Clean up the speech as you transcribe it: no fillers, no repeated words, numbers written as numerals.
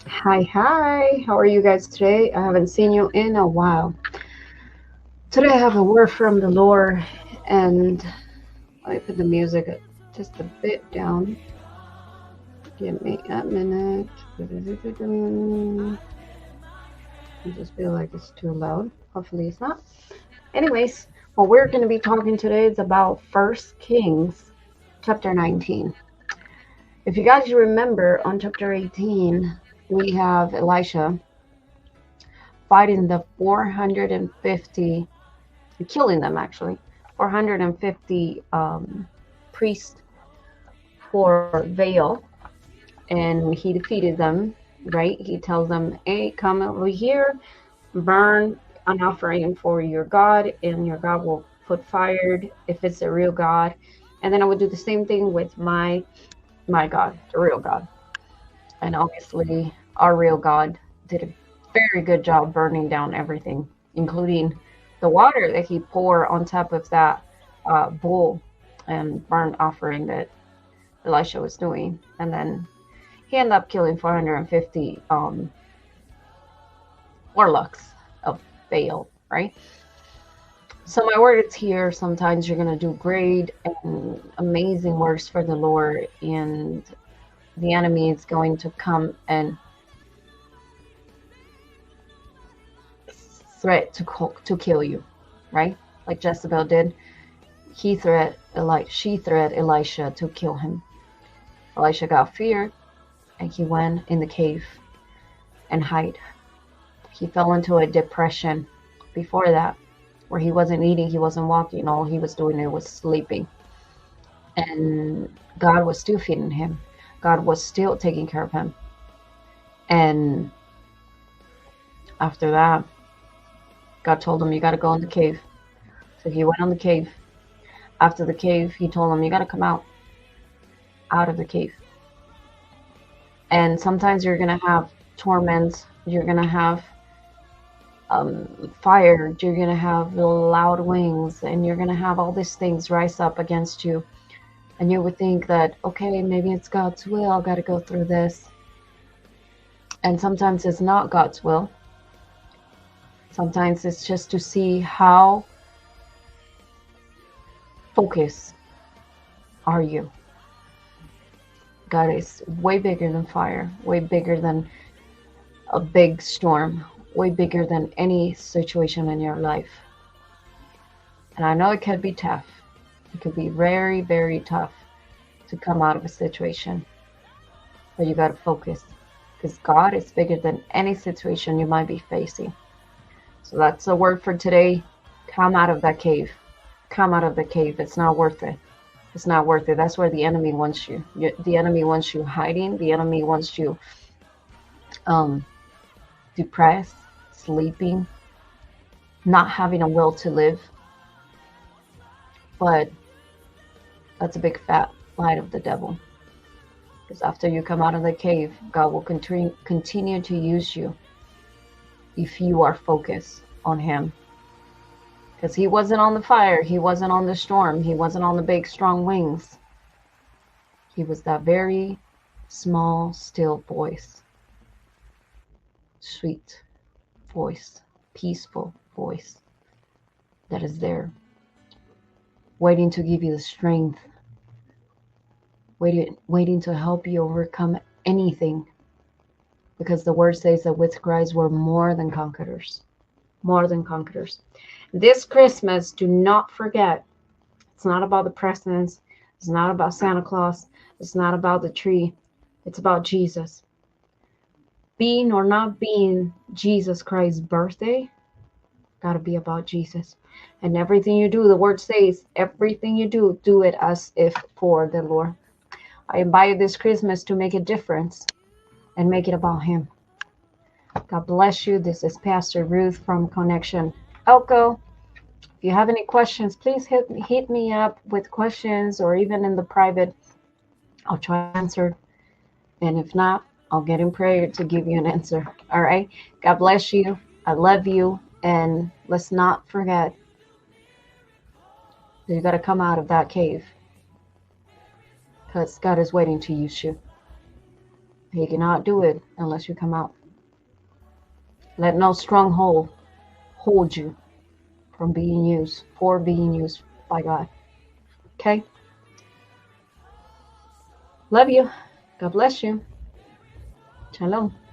Hi, hi. How are you guys today? I haven't seen you in a while. Today I have a word from the Lord, and let me put the music just a bit down. Give me a minute. I just feel like it's too loud. Hopefully it's not. Anyways, what we're going to be talking today is about First Kings chapter 19. If you guys remember on chapter 18, we have Elisha fighting the 450, killing them actually, 450 priests for Baal, and he defeated them, right? He tells them, hey, come over here, burn an offering for your God, and your God will put fire if it's a real God. And then I would do the same thing with my God, the real God. And obviously, our real God did a very good job burning down everything, including the water that he poured on top of that bull and burnt offering that Elisha was doing. And then he ended up killing 450 warlocks of Baal, right? So my words here, sometimes you're going to do great and amazing works for the Lord, and the enemy is going to come and threat to kill you, right? Like Jezebel did. She threat Elisha to kill him. Elisha got feared and he went in the cave and hid. He fell into a depression before that, where he wasn't eating, he wasn't walking, all he was doing was sleeping. And God was still feeding him. God was still taking care of him. And after that, God told him, you got to go in the cave. So he went on the cave. After the cave, he told him, you got to come out of the cave. And sometimes you're going to have torment, you're going to have fire, you're going to have loud winds, and you're going to have all these things rise up against you. And you would think that, okay, maybe it's God's will, I got to go through this. And sometimes it's not God's will. Sometimes it's just to see how focused are you. God is way bigger than fire, way bigger than a big storm, way bigger than any situation in your life. And I know it can be tough. It can be very, very tough to come out of a situation. But you got to focus, because God is bigger than any situation you might be facing. So that's the word for today. Come out of that cave. Come out of the cave. It's not worth it. It's not worth it. That's where the enemy wants you. The enemy wants you hiding. The enemy wants you depressed, sleeping, not having a will to live. But that's a big fat lie of the devil. Because after you come out of the cave, God will continue to use you if you are focused on him. Because he wasn't on the fire, he wasn't on the storm, he wasn't on the big strong wings. He was that very small, still voice. Sweet voice, peaceful voice that is there, waiting to give you the strength, waiting to help you overcome anything. Because the word says that with Christ we're more than conquerors. More than conquerors. This Christmas, do not forget, it's not about the presents, it's not about Santa Claus, it's not about the tree, it's about Jesus. Being or not being Jesus Christ's birthday, gotta be about Jesus. And everything you do, the word says, everything you do, do it as if for the Lord. I invite you this Christmas to make a difference and make it about him. God bless you. This is Pastor Ruth from ConexionElko. If you have any questions, please hit me up with questions, or even in the private. I'll try to answer. And if not, I'll get in prayer to give you an answer. All right. God bless you. I love you. And let's not forget that you got to come out of that cave, because God is waiting to use you. He cannot do it unless you come out. Let no stronghold hold you from being used, for being used by God. Okay? Love you. God bless you. Shalom.